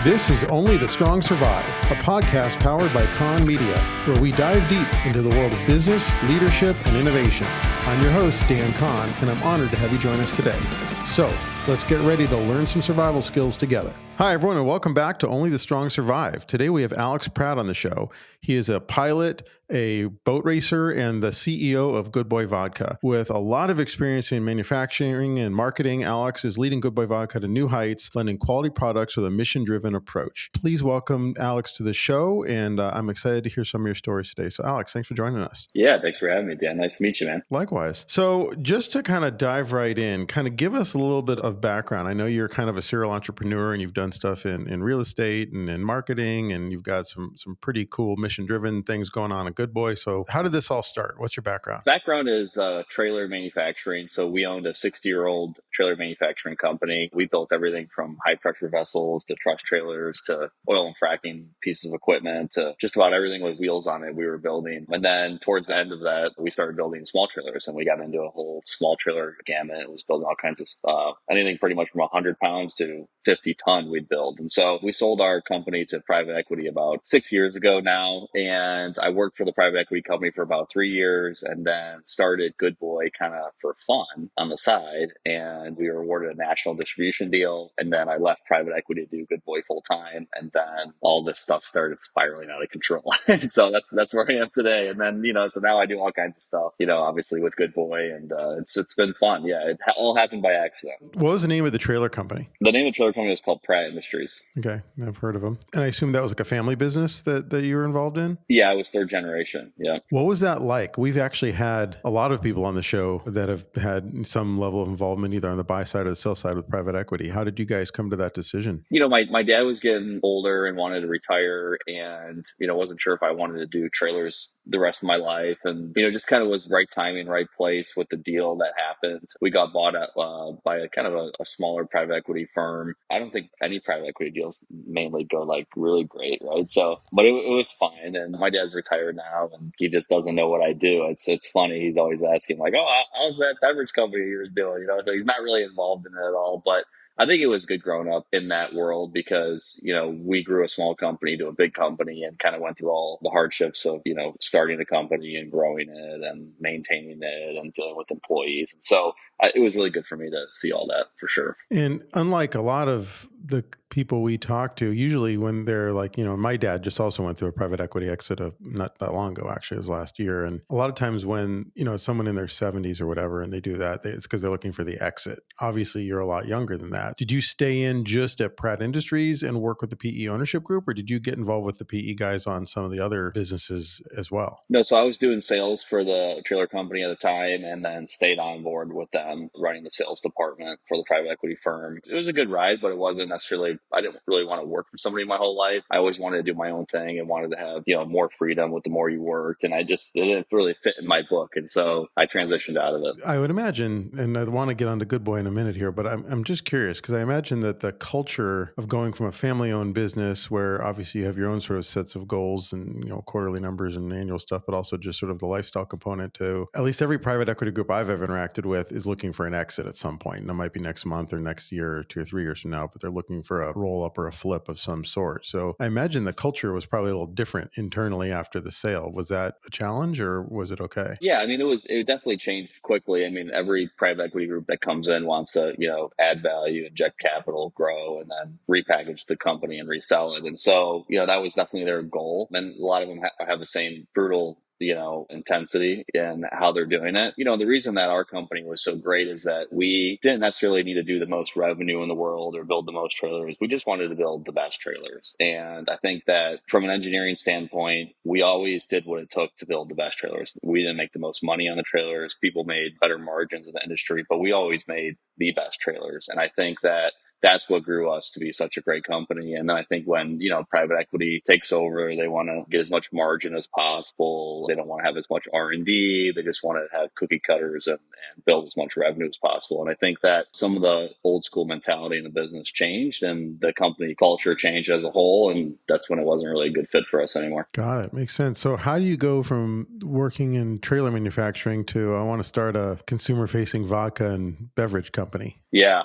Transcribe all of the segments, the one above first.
This is Only the Strong Survive, a podcast powered by Con Media, where we dive deep into the world of business, leadership, and innovation. I'm your host, Dan Con, and I'm honored to have you join us today. So, let's get ready to learn some survival skills together. Hi, everyone, and welcome back to Only the Strong Survive. Today, we have Alex Pratt on the show. He is a pilot, a boat racer, and the CEO of Good Boy Vodka. With a lot of experience in manufacturing and marketing, Alex is leading Good Boy Vodka to new heights, blending quality products with a mission-driven approach. Please welcome Alex to the show, and I'm excited to hear some of your stories today. So, Alex, thanks for joining us. Yeah, thanks for having me, Dan. Nice to meet you, man. Likewise. So, just to kind of dive right in, kind of give us a little bit of background. I know you're kind of a serial entrepreneur, and you've done stuff in real estate and in marketing, and you've got some pretty cool mission-driven things going on at Good Boy. So how did this all start? What's your background? Background is trailer manufacturing. So we owned a 60-year-old trailer manufacturing company. We built everything from high-pressure vessels to truss trailers to oil and fracking pieces of equipment to just about everything with wheels on it we were building. And then towards the end of that, we started building small trailers, and we got into a whole small trailer gamut. It was building all kinds of anything pretty much from 100 pounds to 50 ton we'd build. And so we sold our company to private equity about 6 years ago now. And I worked for the private equity company for about 3 years and then started Good Boy kind of for fun on the side. And we were awarded a national distribution deal. And then I left private equity to do Good Boy full time. And then all this stuff started spiraling out of control. And so that's where I am today. And then, so now I do all kinds of stuff, obviously with Good Boy. And it's been fun. Yeah, it all happened by accident. What was the name of the trailer company? The name of the trailer company was called Pratt Industries. Okay, I've heard of them. And I assume that was like a family business that you were involved in? Yeah, I was third generation. Yeah. What was that like? We've actually had a lot of people on the show that have had some level of involvement either on the buy side or the sell side with private equity. How did you guys come to that decision? My dad was getting older and wanted to retire and, wasn't sure if I wanted to do trailers the rest of my life. And, just kind of was right timing, right place with the deal that happened. We got bought out by a kind of a smaller private equity firm. I don't think any private equity deals mainly go like really great, right? So, but it was fine. And my dad's retired now and he just doesn't know what I do. It's funny. He's always asking like, oh, how's that beverage company you was doing? So he's not really involved in it at all. But I think it was good growing up in that world because, we grew a small company to a big company and kind of went through all the hardships of, starting a company and growing it and maintaining it and dealing with employees. And so it was really good for me to see all that for sure. And unlike a lot of the people we talk to, usually when they're like, my dad just also went through a private equity exit not that long ago, actually, it was last year. And a lot of times when, someone in their 70s or whatever, and they do that, it's because they're looking for the exit. Obviously, you're a lot younger than that. Did you stay in just at Pratt Industries and work with the PE ownership group, or did you get involved with the PE guys on some of the other businesses as well? No, so I was doing sales for the trailer company at the time and then stayed on board with them running the sales department for the private equity firm. It was a good ride, but it wasn't necessarily, I didn't really want to work for somebody my whole life. I always wanted to do my own thing and wanted to have, more freedom with the more you worked. And it didn't really fit in my book. And so I transitioned out of it. I would imagine, and I want to get on to Good Boy in a minute here, but I'm just curious because I imagine that the culture of going from a family-owned business where obviously you have your own sort of sets of goals and, quarterly numbers and annual stuff, but also just sort of the lifestyle component to at least every private equity group I've ever interacted with is looking for an exit at some point. And it might be next month or next year or 2 or 3 years from now, but they're looking for a roll up or a flip of some sort. So I imagine the culture was probably a little different internally after the sale. Was that a challenge or was it okay? Yeah, it definitely changed quickly. Every private equity group that comes in wants to, add value, inject capital, grow, and then repackage the company and resell it. And so, that was definitely their goal. And a lot of them have the same brutal intensity in how they're doing it. The reason that our company was so great is that we didn't necessarily need to do the most revenue in the world or build the most trailers. We just wanted to build the best trailers. And I think that from an engineering standpoint, we always did what it took to build the best trailers. We didn't make the most money on the trailers. People made better margins in the industry, but we always made the best trailers. And I think that that's what grew us to be such a great company. And then I think when, private equity takes over, they want to get as much margin as possible. They don't want to have as much R&D. They just want to have cookie cutters and build as much revenue as possible. And I think that some of the old school mentality in the business changed and the company culture changed as a whole. And that's when it wasn't really a good fit for us anymore. Got it. Makes sense. So how do you go from working in trailer manufacturing to I want to start a consumer facing vodka and beverage company? Yeah,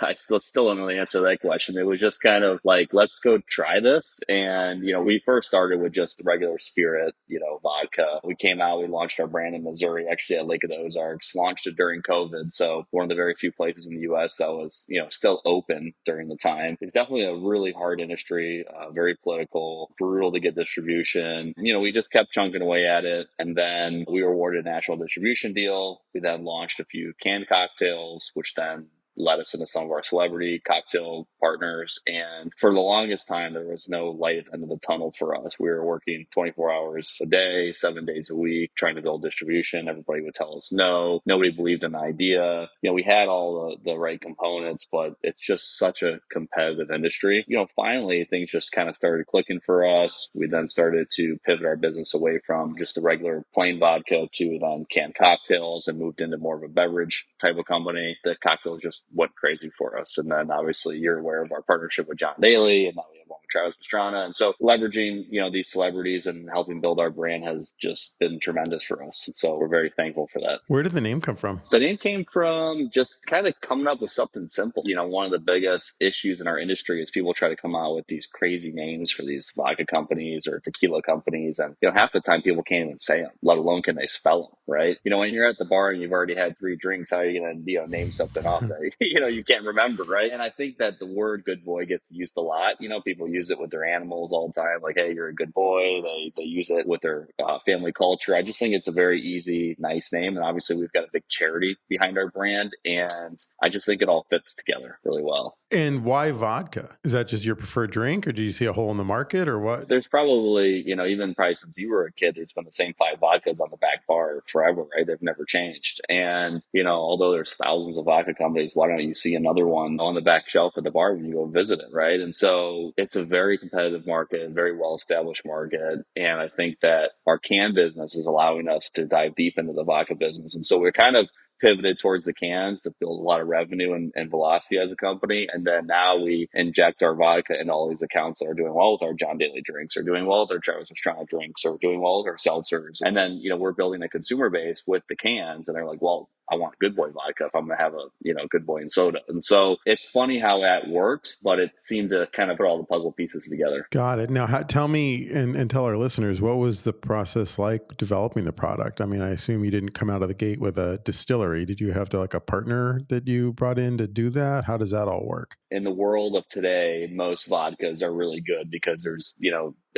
it's still still don't know the answer to that question. It was just kind of like, let's go try this. And, we first started with just regular spirit, vodka. We came out, we launched our brand in Missouri, actually at Lake of the Ozarks, launched it during COVID. So one of the very few places in the US that was, still open during the time. It's definitely a really hard industry, very political, brutal to get distribution. We just kept chunking away at it. And then we were awarded a national distribution deal. We then launched a few canned cocktails, which then led us into some of our celebrity cocktail partners. And for the longest time, there was no light at the end of the tunnel for us. We were working 24 hours a day, 7 days a week, trying to build distribution. Everybody would tell us no. Nobody believed in the idea. We had all the right components, but it's just such a competitive industry. Finally, things just kind of started clicking for us. We then started to pivot our business away from just the regular plain vodka to then canned cocktails and moved into more of a beverage type of company. The cocktails just went crazy for us. And then obviously you're aware of our partnership with John Daly, and now we have one with Travis Pastrana. And so leveraging, these celebrities and helping build our brand has just been tremendous for us. And so we're very thankful for that. Where did the name come from? The name came from just kind of coming up with something simple. One of the biggest issues in our industry is people try to come out with these crazy names for these vodka companies or tequila companies. And, half the time people can't even say them, let alone can they spell them, right? When you're at the bar and you've already had 3 drinks, how are you going to, name something off that, you can't remember, right? And I think that the word good boy gets used a lot. People use it with their animals all the time. Like, hey, you're a good boy. They use it with their family culture. I just think it's a very easy, nice name. And obviously we've got a big charity behind our brand. And I just think it all fits together really well. And why vodka? Is that just your preferred drink, or do you see a hole in the market, or what? There's probably, even probably since you were a kid, there's been the same 5 vodkas on the back bar forever, right? They've never changed. And, although there's thousands of vodka companies, why don't you see another one on the back shelf at the bar when you go visit it, right? And so it's a very competitive market, very well-established market. And I think that our can business is allowing us to dive deep into the vodka business. And so we're kind of pivoted towards the cans to build a lot of revenue and velocity as a company. And then now we inject our vodka in all these accounts that are doing well with our John Daly drinks, or doing well with our Travis Pastrana drinks, or doing well with our seltzers. And then, we're building a consumer base with the cans, and they're like, well, I want Good Boy Vodka if I'm going to have a Good Boy and soda. And so it's funny how that worked, but it seemed to kind of put all the puzzle pieces together. Got it. Now, tell me and tell our listeners, what was the process like developing the product? I mean, I assume you didn't come out of the gate with a distillery. Did you have to a partner that you brought in to do that? How does that all work? In the world of today, most vodkas are really good because there's,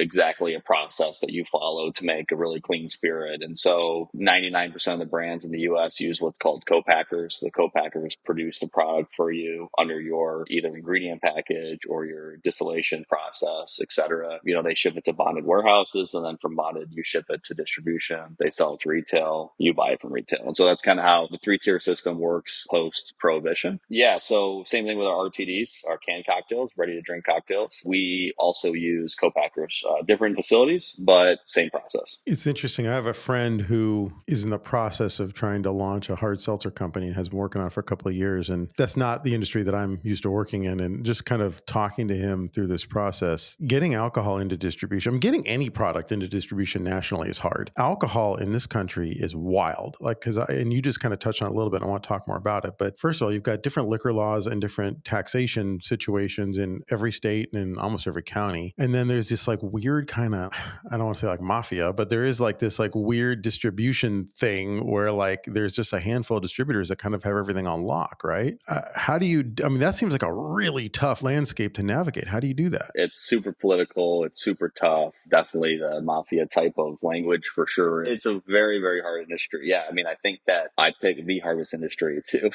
exactly a process that you follow to make a really clean spirit. And so 99% of the brands in the US use what's called co-packers. The co-packers produce the product for you under your either ingredient package or your distillation process, et cetera. They ship it to bonded warehouses, and then from bonded, you ship it to distribution. They sell it to retail, you buy it from retail. And so that's kind of how the 3-tier system works post-prohibition. Yeah, so same thing with our RTDs, our canned cocktails, ready to drink cocktails. We also use co-packers, different facilities, but same process. It's interesting. I have a friend who is in the process of trying to launch a hard seltzer company and has been working on it for a couple of years. And that's not the industry that I'm used to working in. And just kind of talking to him through this process, getting alcohol into distribution, getting any product into distribution nationally is hard. Alcohol in this country is wild. And you just kind of touched on it a little bit. I want to talk more about it. But first of all, you've got different liquor laws and different taxation situations in every state and in almost every county. And then there's this weird kind of, I don't want to say mafia, but there is this weird distribution thing where there's just a handful of distributors that kind of have everything on lock, right? How do you, that seems like a really tough landscape to navigate. How do you do that? It's super political. It's super tough. Definitely the mafia type of language for sure. It's a very, very hard industry. Yeah. I think that I'd pick the hardest industry to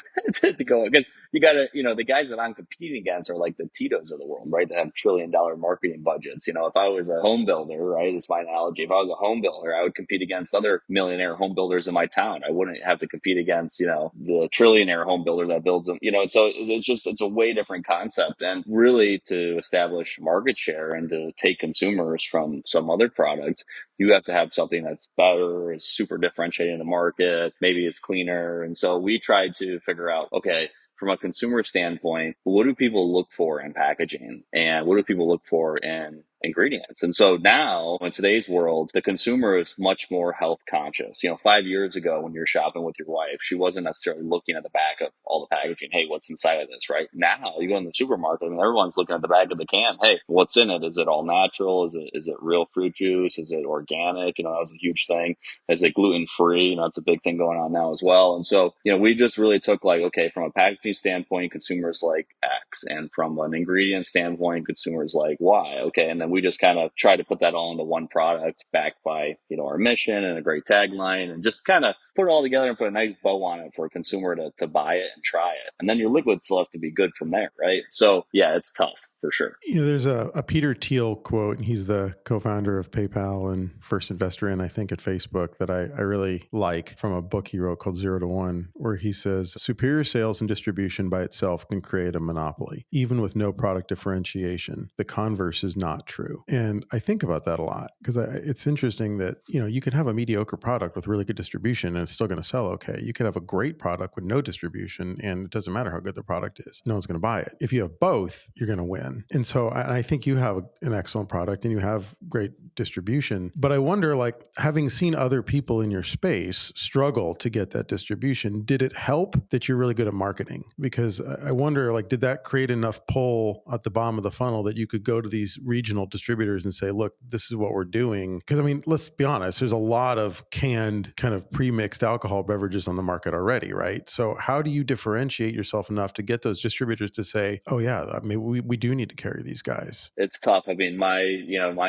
go, because you got to, the guys that I'm competing against are like the Tito's of the world, right? That have $1 trillion marketing budgets. If I was a home builder, right? It's my analogy. If I was a home builder, I would compete against other millionaire home builders in my town. I wouldn't have to compete against, the trillionaire home builder that builds them, so it's a way different concept. And really, to establish market share and to take consumers from some other products, you have to have something that's better, is super differentiated in the market, maybe it's cleaner. And so we tried to figure out, okay, from a consumer standpoint, what do people look for in packaging, and what do people look for in ingredients. And so now in today's world, the consumer is much more health conscious. 5 years ago when you're shopping with your wife, she wasn't necessarily looking at the back of all the packaging. Hey, what's inside of this, right? Now you go in the supermarket and everyone's looking at the back of the can. Hey, what's in it? Is it all natural? Is it real fruit juice? Is it organic? That was a huge thing. Is it gluten free? That's a big thing going on now as well. And so, we just really took like, okay, from a packaging standpoint, consumers like X, and from an ingredient standpoint, consumers like Y. Okay. And then we just kind of try to put that all into one product backed by, our mission and a great tagline, and just kind of put it all together and put a nice bow on it for a consumer to buy it and try it. And then your liquid still has to be good from there, right? So yeah, it's tough for sure. There's a Peter Thiel quote, and he's the co-founder of PayPal and first investor in, I think, at Facebook, that I really like, from a book he wrote called 0 to 1, where he says, superior sales and distribution by itself can create a monopoly, even with no product differentiation. The converse is not true. And I think about that a lot, because it's interesting that, you could have a mediocre product with really good distribution and it's still going to sell okay. You could have a great product with no distribution and it doesn't matter how good the product is. No one's going to buy it. If you have both, you're going to win. And so I think you have an excellent product and you have great distribution. But I wonder, like, having seen other people in your space struggle to get that distribution, did it help that you're really good at marketing? Because I wonder, like, did that create enough pull at the bottom of the funnel that you could go to these regional distributors and say, look, this is what we're doing? Because, I mean, let's be honest, there's a lot of canned kind of pre-mixed alcohol beverages on the market already, right? So how do you differentiate yourself enough to get those distributors to say, oh yeah, I mean, we do need to carry these guys? It's tough. I mean, my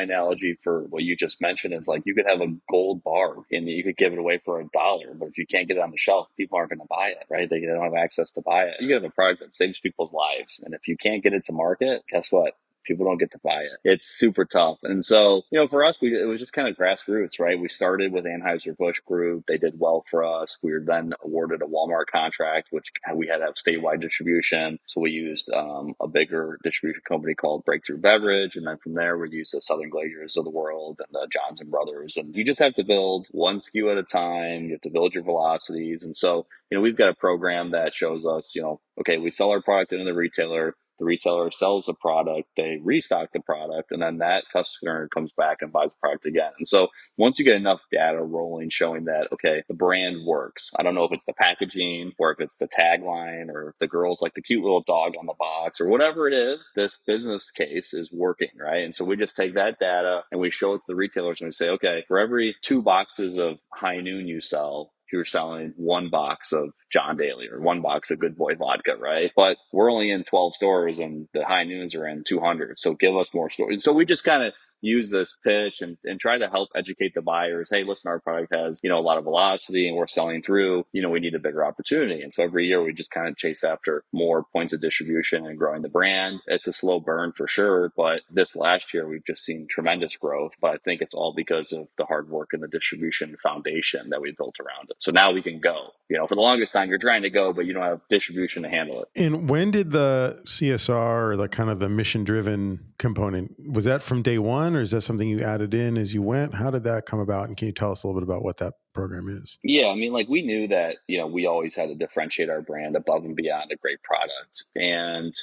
analogy for what you just mentioned is like, you could have a gold bar and you could give it away for $1, but if you can't get it on the shelf, people aren't going to buy it, right? They don't have access to buy it. You have a product that saves people's lives, and if you can't get it to market, guess what? People don't get to buy it. It's super tough. And so, for us, it was just kind of grassroots, right? We started with Anheuser-Busch Group. They did well for us. We were then awarded a Walmart contract, which we had to have statewide distribution. So we used a bigger distribution company called Breakthrough Beverage. And then from there, we used the Southern Glazers of the world and the Johnson Brothers. And you just have to build one SKU at a time. You have to build your velocities. And so, we've got a program that shows us, okay, we sell our product into the retailer. The retailer sells the product, they restock the product, and then that customer comes back and buys the product again. And so once you get enough data rolling showing that, okay, the brand works. I don't know if it's the packaging or if it's the tagline or if the girl's like the cute little dog on the box or whatever it is, this business case is working, right? And so we just take that data and we show it to the retailers and we say, okay, for every 2 boxes of High Noon you sell, you're selling 1 box of John Daly or 1 box of Good Boy Vodka, right? But we're only in 12 stores and the High Noons are in 200. So give us more stores. So we just kind of use this pitch and try to help educate the buyers. Hey, listen, our product has, a lot of velocity and we're selling through, we need a bigger opportunity. And so every year we just kind of chase after more points of distribution and growing the brand. It's a slow burn for sure, but this last year we've just seen tremendous growth. But I think it's all because of the hard work and the distribution foundation that we built around it. So now we can go. For the longest time you're trying to go, but you don't have distribution to handle it. And when did the CSR, or the kind of the mission-driven component, was that from day one, or is that something you added in as you went? How did that come about? And can you tell us a little bit about what that program is? Yeah, I mean, like, we knew that, we always had to differentiate our brand above and beyond a great product and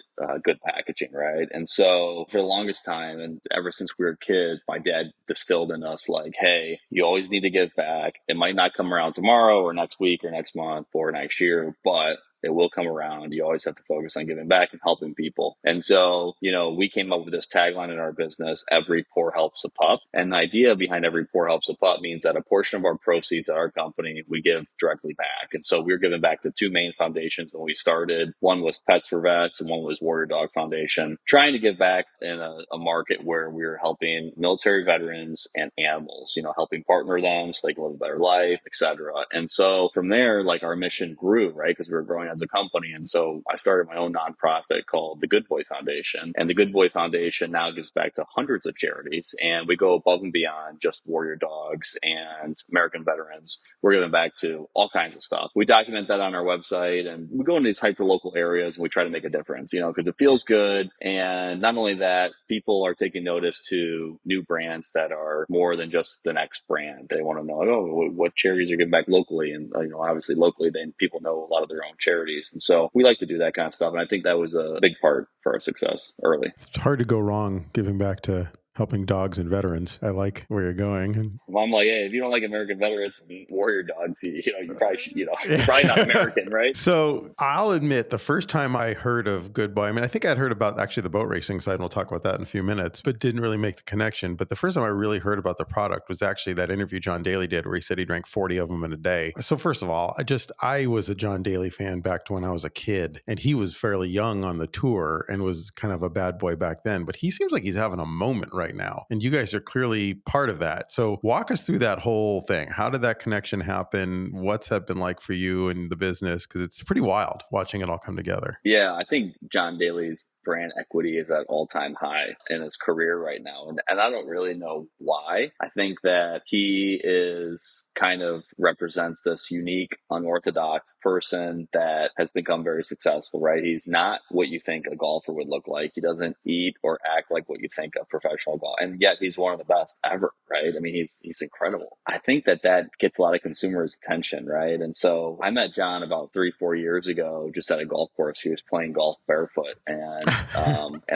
good packaging, right? And so for the longest time, and ever since we were kids, my dad distilled in us like, hey, you always need to give back. It might not come around tomorrow or next week or next month or next year, but it will come around. You always have to focus on giving back and helping people. And so, we came up with this tagline in our business, every pour helps a pup. And the idea behind every pour helps a pup means that a portion of our proceeds at our company, we give directly back. And so we're giving back to 2 main foundations when we started. One was Pets for Vets and one was Warrior Dog Foundation, trying to give back in a market where we were helping military veterans and animals, helping partner them so they can live a better life, etc. And so from there, like, our mission grew, right? Because we were growing as a company. And so I started my own nonprofit called the Good Boy Foundation. And the Good Boy Foundation now gives back to hundreds of charities. And we go above and beyond just warrior dogs and American veterans. We're giving back to all kinds of stuff. We document that on our website and we go into these hyper local areas and we try to make a difference, because it feels good. And not only that, people are taking notice to new brands that are more than just the next brand. They want to know, oh, what charities are giving back locally. And, obviously locally, then people know a lot of their own charities. And so we like to do that kind of stuff. And I think that was a big part for our success early. It's hard to go wrong giving back to helping dogs and veterans. I like where you're going. And Well, I'm like, hey, if you don't like American veterans and warrior dogs, you probably should, you're probably not American, right? So I'll admit the first time I heard of Good Boy, I mean, I think I'd heard about actually the boat racing side, and we'll talk about that in a few minutes, but didn't really make the connection. But the first time I really heard about the product was actually that interview John Daly did where he said he drank 40 of them in a day. So first of all, I was a John Daly fan back to when I was a kid, and he was fairly young on the tour and was kind of a bad boy back then, but he seems like he's having a moment right now. And you guys are clearly part of that. So walk us through that whole thing. How did that connection happen? What's that been like for you and the business? Because it's pretty wild watching it all come together. Yeah, I think John Daly's brand equity is at all-time high in his career right now. And I don't really know why. I think that he is kind of represents this unique, unorthodox person that has become very successful, right? He's not what you think a golfer would look like. He doesn't eat or act like what you think a professional golfer. And yet he's one of the best ever, right? I mean, he's incredible. I think that gets a lot of consumers' attention, right? And so I met John about 3-4 years ago, just at a golf course. He was playing golf barefoot, and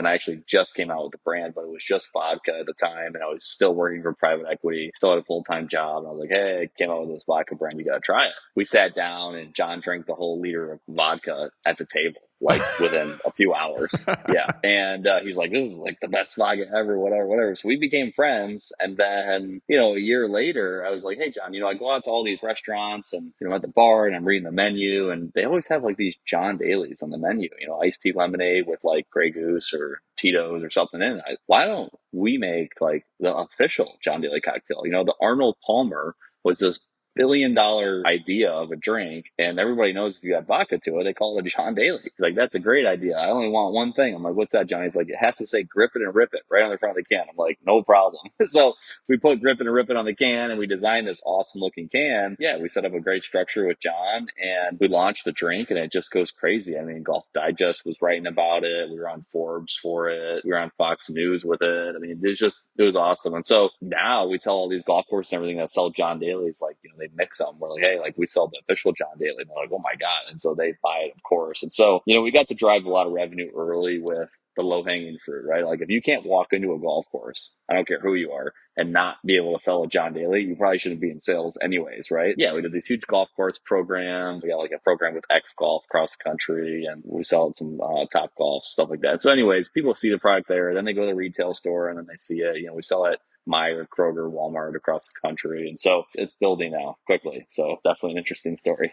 I actually just came out with the brand, but it was just vodka at the time, and I was still working for private equity, still had a full-time job. And I was like, hey, I came out with this vodka brand. You got to try it. We sat down, and John drank the whole liter of vodka at the table, like within a few hours. Yeah. And he's like, this is like the best vodka ever, whatever. So we became friends. And then, a year later, I was like, hey, John, I go out to all these restaurants and, at the bar and I'm reading the menu and they always have like these John Daly's on the menu, iced tea lemonade with like Grey Goose or Tito's or something in it. Why don't we make like the official John Daly cocktail? The Arnold Palmer was this $1 billion idea of a drink, and everybody knows if you add vodka to it, they call it a John Daly. He's like, that's a great idea. I only want one thing. I'm like, what's that, John? He's like, it has to say grip it and rip it right on the front of the can. I'm like, no problem. So we put grip it and rip it on the can, and we designed this awesome looking can. Yeah, we set up a great structure with John, and we launched the drink, and it just goes crazy. I mean, Golf Digest was writing about it. We were on Forbes for it. We were on Fox News with it. I mean, it was awesome. And so now we tell all these golf courses and everything that sell John Daly's, like, they mix them. We're like, hey, like we sell the official John Daly. And they're like, oh my God. And so they buy it, of course. And so, we got to drive a lot of revenue early with the low hanging fruit, right? Like if you can't walk into a golf course, I don't care who you are, and not be able to sell a John Daly, you probably shouldn't be in sales anyways, right? Yeah, we did these huge golf course programs. We got like a program with X Golf across the country, and we sell some Top Golf, stuff like that. So anyways, people see the product there, then they go to the retail store and then they see it. We sell it Meijer, Kroger, Walmart across the country. And so it's building now quickly. So definitely an interesting story.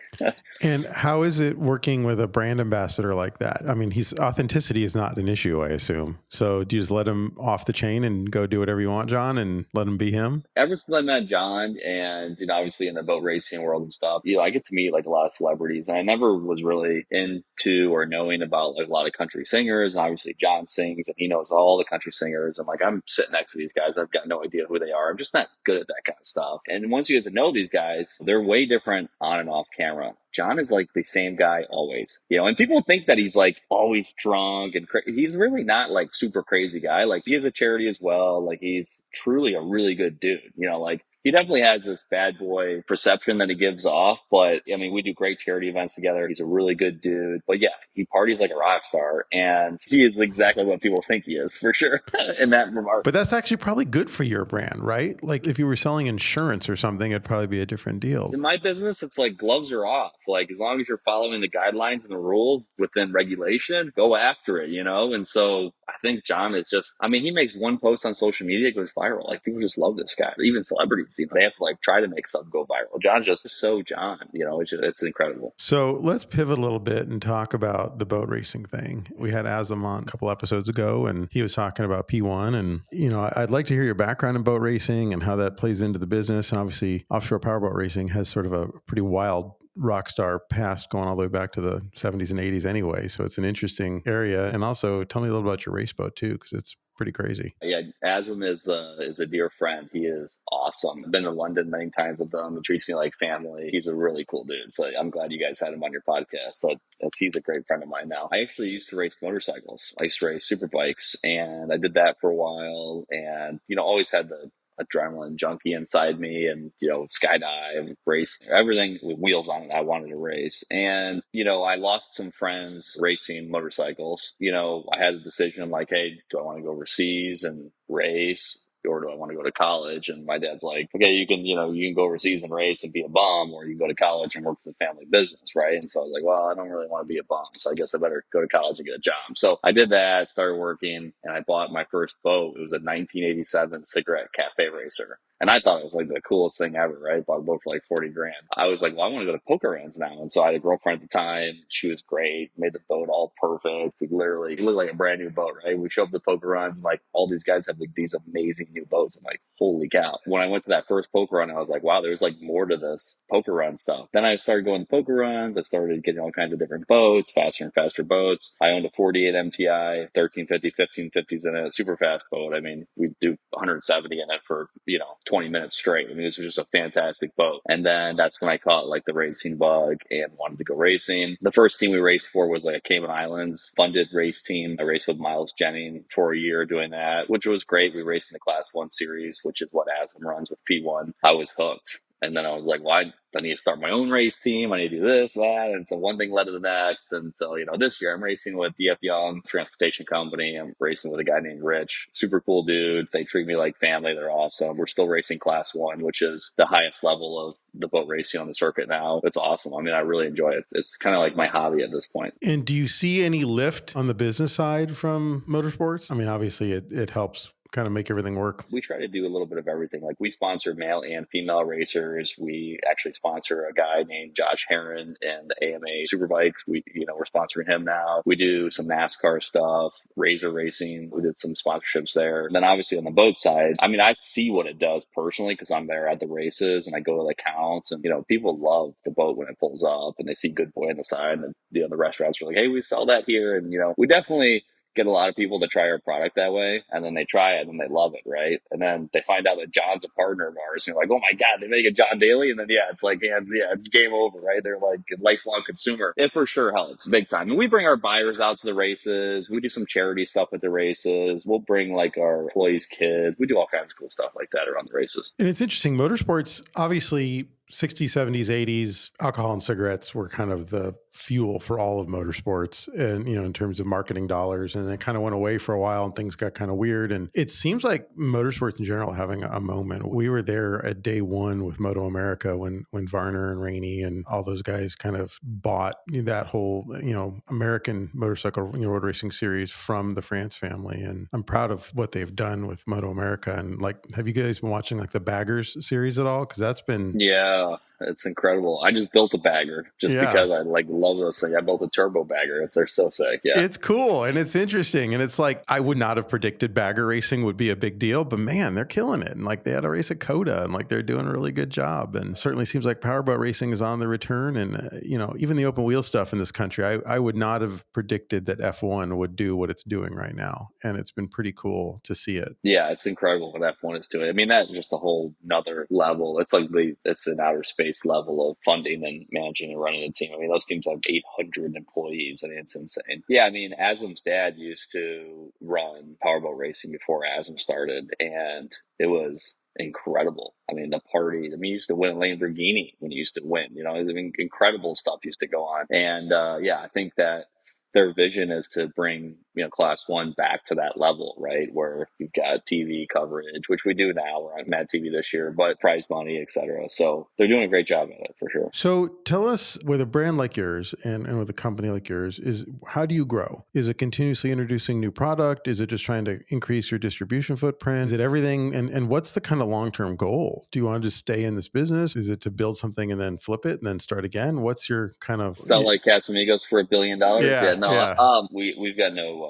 And how is it working with a brand ambassador like that? I mean, authenticity is not an issue, I assume. So do you just let him off the chain and go do whatever you want, John, and let him be him? Ever since I met John and, obviously in the boat racing world and stuff, I get to meet like a lot of celebrities. And I never was really into or knowing about like a lot of country singers. And obviously John sings and he knows all the country singers. And like, I'm sitting next to these guys. I've got no idea who they are. I'm just not good at that kind of stuff. And once you get to know these guys, they're way different on and off camera. John is like the same guy always, and people think that he's like always drunk and he's really not like super crazy guy. Like he has a charity as well. Like he's truly a really good dude, like he definitely has this bad boy perception that he gives off, but I mean, we do great charity events together. He's a really good dude, but yeah, he parties like a rock star and he is exactly what people think he is for sure in that remark. But that's actually probably good for your brand, right? Like if you were selling insurance or something, it'd probably be a different deal. In my business, it's like gloves are off. Like as long as you're following the guidelines and the rules within regulation, go after it, And so I think John is he makes one post on social media, it goes viral. Like people just love this guy. Even celebrities, they have to like try to make stuff go viral. John's just so John, it's incredible. So let's pivot a little bit and talk about the boat racing thing. We had Azam on a couple episodes ago and he was talking about P1 and, I'd like to hear your background in boat racing and how that plays into the business. And obviously offshore powerboat racing has sort of a pretty wild rock star past going all the way back to the 70s and 80s anyway. So it's an interesting area. And also tell me a little about your race boat too, because it's pretty crazy. Yeah, Azam is a dear friend. He is awesome. I've been to London many times with him. He treats me like family. He's a really cool dude. So I'm glad you guys had him on your podcast. He's a great friend of mine now. I actually used to race motorcycles. I used to race super bikes, and I did that for a while. And always had the adrenaline junkie inside me, and, skydive, race, everything with wheels on it. I wanted to race. And, I lost some friends racing motorcycles. I had a decision like, hey, do I want to go overseas and race? Or do I want to go to college? And my dad's like, okay, you can go overseas and race and be a bum, or you can go to college and work for the family business, right? And so I was like, well, I don't really want to be a bum, so I guess I better go to college and get a job. So I did that, started working, and I bought my first boat. It was a 1987 cigarette cafe racer. And I thought it was like the coolest thing ever, right? Bought a boat for like 40 grand. I was like, well, I want to go to poker runs now. And so I had a girlfriend at the time. She was great, made the boat all perfect. It looked like a brand new boat, right? We show up to poker runs, and like all these guys have like these amazing new boats. I'm like, holy cow. When I went to that first poker run, I was like, wow, there's like more to this poker run stuff. Then I started going to poker runs. I started getting all kinds of different boats, faster and faster boats. I owned a 48 MTI, 1350, 1550s in a super fast boat. I mean, we do 170 in it for, 20 minutes straight. I mean, this was just a fantastic boat. And then that's when I caught like the racing bug and wanted to go racing. The first team we raced for was like a Cayman Islands funded race team. I raced with Miles Jennings for a year doing that, which was great. We raced in the Class 1 series, which is what ASM runs with P1. I was hooked. And then I was like, well, I need to start my own race team. I need to do this, that. And so one thing led to the next. And so, this year I'm racing with DF Young Transportation Company. I'm racing with a guy named Rich. Super cool dude. They treat me like family. They're awesome. We're still racing Class 1, which is the highest level of the boat racing on the circuit now. It's awesome. I mean, I really enjoy it. It's kind of like my hobby at this point. And do you see any lift on the business side from motorsports? I mean, obviously it helps kind of make everything work. We try to do a little bit of everything. Like we sponsor male and female racers. We actually sponsor a guy named Josh Heron and the AMA Superbikes. We're sponsoring him now. We do some NASCAR stuff, Razor Racing. We did some sponsorships there. And then obviously on the boat side, I mean, I see what it does personally because I'm there at the races and I go to the counts, and people love the boat when it pulls up and they see Good Boy on the side, and the restaurants are like, hey, we sell that here. And we definitely get a lot of people to try our product that way, and then they try it and they love it, right? And then they find out that John's a partner of ours, and you're like, oh my God, they make a John Daly, and then it's like it's game over, right? They're like a lifelong consumer. It for sure helps big time. And we bring our buyers out to the races. We do some charity stuff at the races. We'll bring like our employees' kids. We do all kinds of cool stuff like that around the races. And it's interesting, motorsports, obviously 60s, 70s, 80s, alcohol and cigarettes were kind of the fuel for all of motorsports and, in terms of marketing dollars. And then kind of went away for a while and things got kind of weird. And it seems like motorsports in general having a moment. We were there at day one with Moto America when Varner and Rainey and all those guys kind of bought that whole, American motorcycle, road racing series from the France family. And I'm proud of what they've done with Moto America. And like, have you guys been watching like the Baggers series at all? Because that's been... Yeah, it's incredible. I just built a bagger because I love those things. I built a turbo bagger. They're so sick. Yeah, it's cool and it's interesting. And it's like, I would not have predicted bagger racing would be a big deal, but man, they're killing it. And like they had a race at Coda and like they're doing a really good job. And certainly seems like powerboat racing is on the return. And even the open wheel stuff in this country, I would not have predicted that F1 would do what it's doing right now. And it's been pretty cool to see it. Yeah, it's incredible what F1 is doing. I mean, that's just a whole nother level. It's like it's an outer space level of funding and managing and running a team. I mean, those teams have 800 employees. I mean, it's insane. Yeah, I mean, Asm's dad used to run powerboat racing before Asm started, and it was incredible. I mean, the party, he used to win a Lamborghini when he used to win. I mean, incredible stuff used to go on. And I think that their vision is to bring, Class 1 back to that level, right? Where you've got TV coverage, which we do now. We're on Mad TV this year, but prize money, et cetera. So they're doing a great job at it for sure. So tell us, with a brand like yours and with a company like yours, how do you grow? Is it continuously introducing new product? Is it just trying to increase your distribution footprint? Is it everything? And what's the kind of long-term goal? Do you want to just stay in this business? Is it to build something and then flip it and then start again? What's your kind of... Sell like Casamigos for $1 billion? Yeah. We've got no,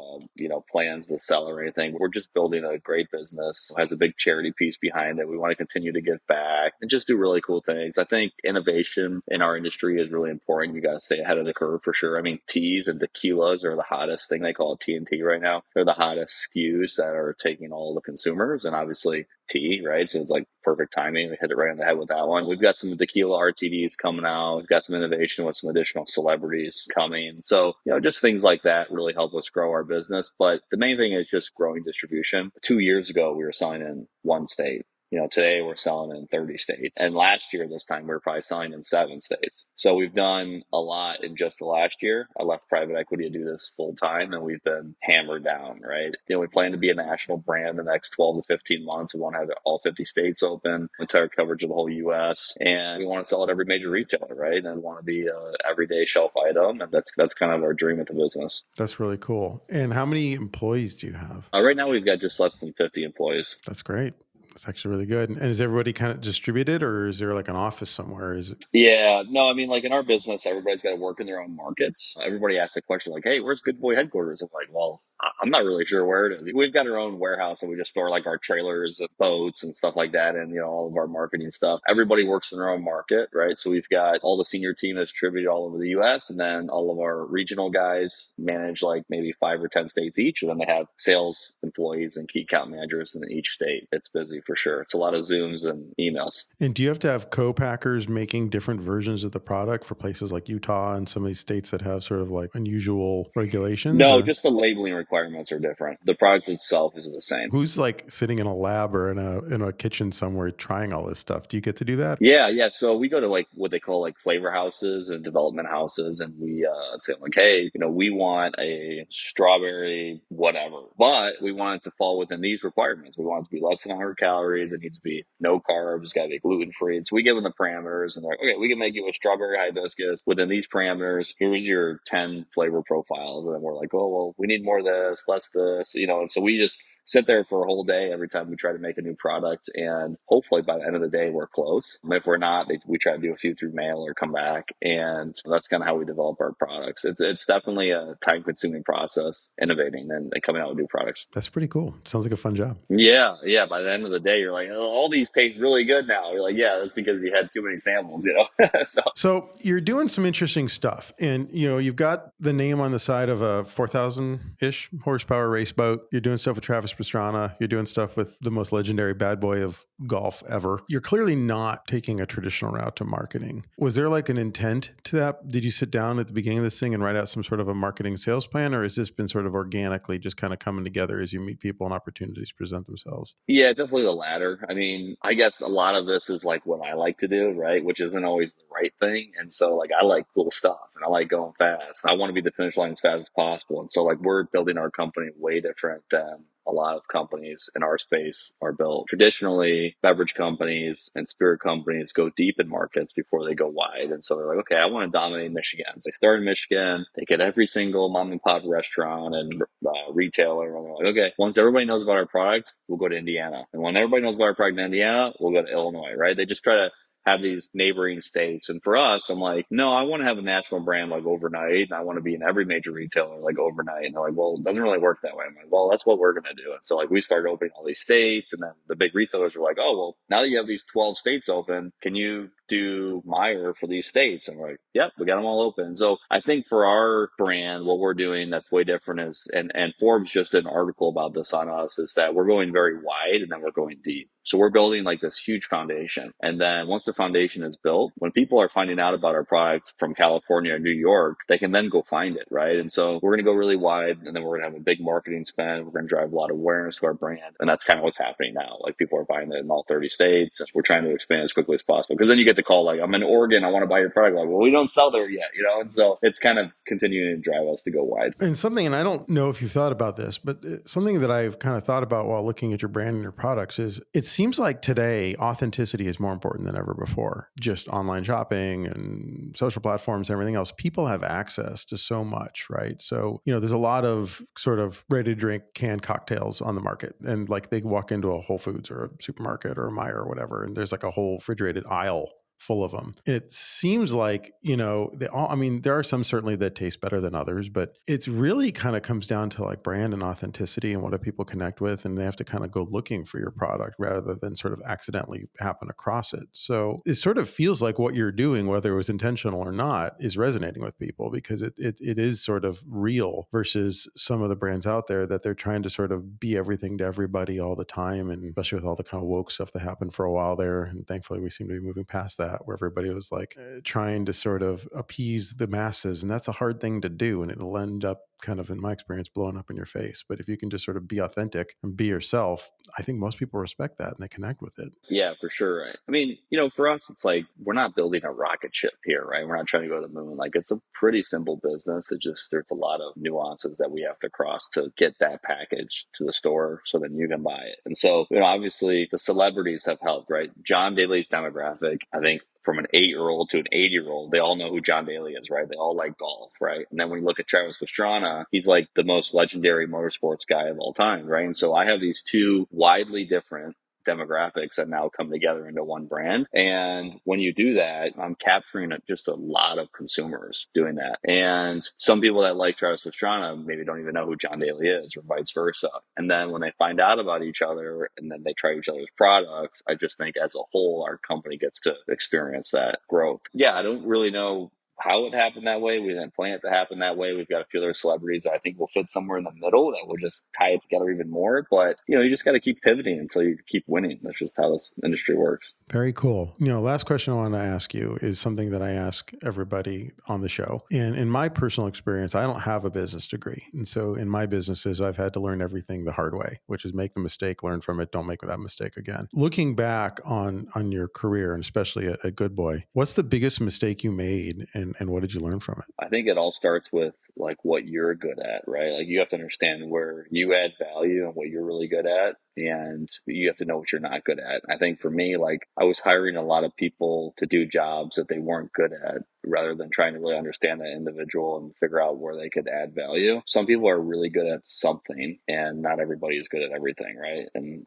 plans to sell or anything. We're just building a great business. It has a big charity piece behind it. We want to continue to give back and just do really cool things. I think innovation in our industry is really important. You got to stay ahead of the curve for sure. I mean, teas and tequilas are the hottest thing. They call it TNT right now. They're the hottest SKUs that are taking all the consumers, and obviously tea, right? So it's like perfect timing. We hit it right on the head with that one. We've got some tequila RTDs coming out. We've got some innovation with some additional celebrities coming. So, just things like that really help us grow our business. But the main thing is just growing distribution. 2 years ago, we were selling in one state. Today we're selling in 30 states. And last year, this time, we were probably selling in 7 states. So we've done a lot in just the last year. I left private equity to do this full time, and we've been hammered down, right? We plan to be a national brand in the next 12 to 15 months. We want to have all 50 states open, entire coverage of the whole US. And we want to sell at every major retailer, right? And we want to be an everyday shelf item. And that's kind of our dream with the business. That's really cool. And how many employees do you have? Right now, we've got just less than 50 employees. That's great. That's actually really good. And is everybody kind of distributed, or is there like an office somewhere? Is it? Yeah, no, I mean, like in our business, everybody's got to work in their own markets. Everybody asks the question like, "Hey, where's Good Boy headquarters?" I'm like, "Well, I'm not really sure where it is." We've got our own warehouse and we just store like our trailers and boats and stuff like that, and all of our marketing stuff. Everybody works in their own market, right? So we've got all the senior team that's distributed all over the U.S., and then all of our regional guys manage like maybe 5 or 10 states each, and then they have sales employees and key account managers in each state. It's busy for sure. It's a lot of Zooms and emails. And do you have to have co-packers making different versions of the product for places like Utah and some of these states that have sort of like unusual regulations? No, just the labeling requirements are different. The product itself is the same. Who's like sitting in a lab or in a kitchen somewhere trying all this stuff? Do you get to do that? Yeah. So we go to like what they call like flavor houses and development houses, and we say like, hey, we want a strawberry whatever, but we want it to fall within these requirements. We want it to be less than 100 calories. It needs to be no carbs. It's got to be gluten free. So we give them the parameters, and they're like, okay, we can make you a strawberry hibiscus within these parameters. Here's your 10 flavor profiles, and then we're like, oh well, we need more of this, less this, and so we just sit there for a whole day every time we try to make a new product, and hopefully by the end of the day we're close. If we're not, we try to do a few through mail or come back, and that's kind of how we develop our products. It's definitely a time consuming process innovating and coming out with new products. That's pretty cool. Sounds like a fun job. Yeah. By the end of the day you're like, oh, all these taste really good now. You're like, yeah, that's because you had too many samples. So you're doing some interesting stuff, and you've got the name on the side of a 4,000-ish horsepower race boat. You're doing stuff with Travis Pastrana. You're doing stuff with the most legendary bad boy of golf ever. You're clearly not taking a traditional route to marketing. Was there like an intent to that? Did you sit down at the beginning of this thing and write out some sort of a marketing sales plan, or has this been sort of organically just kind of coming together as you meet people and opportunities present themselves? Yeah, definitely the latter. I mean, I guess a lot of this is like what I like to do, right? Which isn't always the right thing. And so like I like cool stuff and I like going fast. I want to be the finish line as fast as possible. And so like we're building our company way different than a lot of companies in our space are built. Traditionally, beverage companies and spirit companies go deep in markets before they go wide. And so they're like, okay, I want to dominate Michigan. So they start in Michigan, they get every single mom and pop restaurant and retailer. And they're like, okay, once everybody knows about our product, we'll go to Indiana. And when everybody knows about our product in Indiana, we'll go to Illinois, right? They just try to have these neighboring states. And for us, I'm like, no, I want to have a national brand like overnight. And I want to be in every major retailer like overnight. And they're like, well, it doesn't really work that way. I'm like, well, that's what we're going to do. And so like we started opening all these states, and then the big retailers were like, oh, well, now that you have these 12 states open, can you do Meyer for these states? And we're like, yep, we got them all open. So I think for our brand, what we're doing that's way different is, and Forbes just did an article about this on us, is that we're going very wide and then we're going deep. So we're building like this huge foundation. And then once the foundation is built, when people are finding out about our product from California or New York, they can then go find it, right? And so we're going to go really wide, and then we're going to have a big marketing spend. We're going to drive a lot of awareness to our brand. And that's kind of what's happening now. Like people are buying it in all 30 states. We're trying to expand as quickly as possible, because then you get the call like, I'm in Oregon, I want to buy your product. Like, well, we don't sell there yet, And so it's kind of continuing to drive us to go wide. And I don't know if you've thought about this, but something that I've kind of thought about while looking at your brand and your products is it seems like today authenticity is more important than ever before. Just online shopping and social platforms and everything else. People have access to so much, right? So, there's a lot of sort of ready to drink canned cocktails on the market, and like they walk into a Whole Foods or a supermarket or a Meijer or whatever, and there's like a whole refrigerated aisle full of them. It seems like, there are some certainly that taste better than others, but it's really kind of comes down to like brand and authenticity and what do people connect with. And they have to kind of go looking for your product rather than sort of accidentally happen across it. So it sort of feels like what you're doing, whether it was intentional or not, is resonating with people because it is sort of real versus some of the brands out there that they're trying to sort of be everything to everybody all the time. And especially with all the kind of woke stuff that happened for a while there. And thankfully we seem to be moving past that, where everybody was like trying to sort of appease the masses. And that's a hard thing to do. And it'll end up kind of, in my experience, blowing up in your face. But if you can just sort of be authentic and be yourself, I think most people respect that and they connect with it. Yeah, for sure. I mean, for us, it's like we're not building a rocket ship here, right? We're not trying to go to the moon. Like, it's a pretty simple business. It just, there's a lot of nuances that we have to cross to get that package to the store so that you can buy it. And so, obviously the celebrities have helped, right? John Daly's demographic, I think, from an 8-year-old to an 80-year-old, they all know who John Daly is, right? They all like golf, right? And then when you look at Travis Pastrana, he's like the most legendary motorsports guy of all time, right? And so I have these two widely different demographics that now come together into one brand. And when you do that, I'm capturing just a lot of consumers doing that. And some people that like Travis Pastrana maybe don't even know who John Daly is, or vice versa. And then when they find out about each other and then they try each other's products, I just think as a whole, our company gets to experience that growth. Yeah, I don't really know how it happened that way. We didn't plan it to happen that way. We've got a few other celebrities that I think will fit somewhere in the middle that will just tie it together even more. But, you just got to keep pivoting until you keep winning. That's just how this industry works. Very cool. Last question I want to ask you is something that I ask everybody on the show. And in my personal experience, I don't have a business degree. And so in my businesses, I've had to learn everything the hard way, which is make the mistake, learn from it, don't make that mistake again. Looking back on your career, and especially at Good Boy, what's the biggest mistake you made, and what did you learn from it? I think it all starts with like what you're good at, right? Like, you have to understand where you add value and what you're really good at. And you have to know what you're not good at. I think for me, like, I was hiring a lot of people to do jobs that they weren't good at, rather than trying to really understand that individual and figure out where they could add value. Some people are really good at something, and not everybody is good at everything, right? And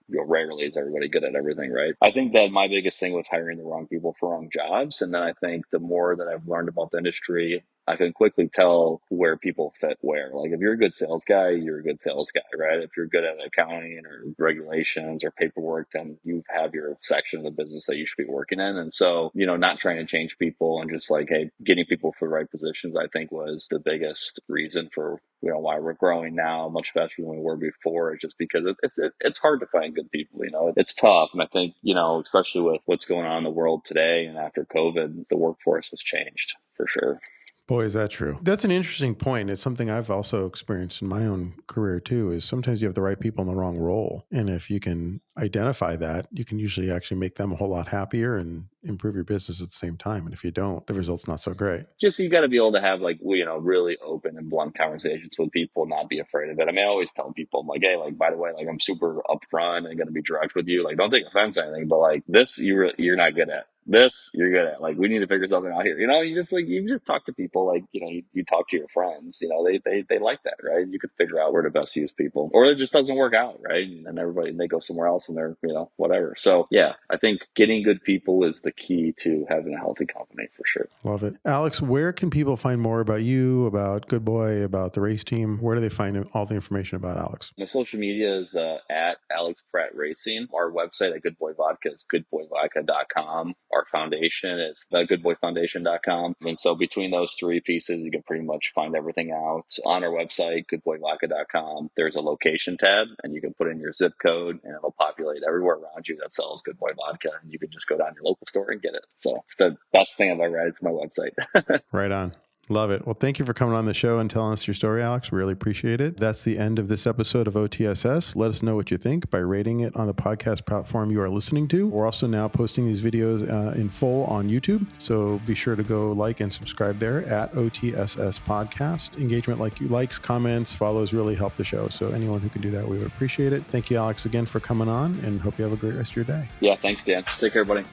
rarely is everybody good at everything, right? I think that my biggest thing was hiring the wrong people for wrong jobs. And then I think the more that I've learned about the industry, I can quickly tell where people fit where. Like, if you're a good sales guy, you're a good sales guy, right? If you're good at accounting or regulations or paperwork, then you have your section of the business that you should be working in. And so, not trying to change people and just like, hey, getting people for the right positions, I think was the biggest reason for, why we're growing now much faster than we were before. It's just because it's hard to find good people, it's tough. And I think, especially with what's going on in the world today and after COVID, the workforce has changed for sure. Boy, is that true. That's an interesting point. It's something I've also experienced in my own career too, is sometimes you have the right people in the wrong role. And if you can identify that, you can usually actually make them a whole lot happier and improve your business at the same time. And if you don't, the result's not so great. Just, you got to be able to have like, really open and blunt conversations with people, not be afraid of it. I mean, I always tell people, I'm like, hey, like, by the way, like, I'm super upfront and going to be direct with you. Like, don't take offense or anything, but like, this, you're not good at. This you're good at. Like, we need to figure something out here. You just talk to people like, you talk to your friends, they like that, right? You could figure out where to best use people, or it just doesn't work out, right? And they go somewhere else and they're, whatever. So yeah, I think getting good people is the key to having a healthy company for sure. Love it. Alex, where can people find more about you, about Good Boy, about the race team? Where do they find all the information about Alex? My social media is at Alex Pratt Racing. Our website at Good Boy Vodka is goodboyvodka.com. Our foundation is goodboyfoundation.com. And so between those three pieces, you can pretty much find everything out on our website, goodboyvodka.com. There's a location tab, and you can put in your zip code and it'll populate everywhere around you that sells Good Boy Vodka. And you can just go down to your local store and get it. So it's the best thing I've ever had. It's my website. Right on. Love it. Well, thank you for coming on the show and telling us your story, Alex. Really appreciate it. That's the end of this episode of OTSS. Let us know what you think by rating it on the podcast platform you are listening to. We're also now posting these videos in full on YouTube. So be sure to go like and subscribe there at OTSS Podcast. Engagement, likes, comments, follows really help the show. So anyone who can do that, we would appreciate it. Thank you, Alex, again for coming on, and hope you have a great rest of your day. Yeah, thanks, Dan. Take care, buddy.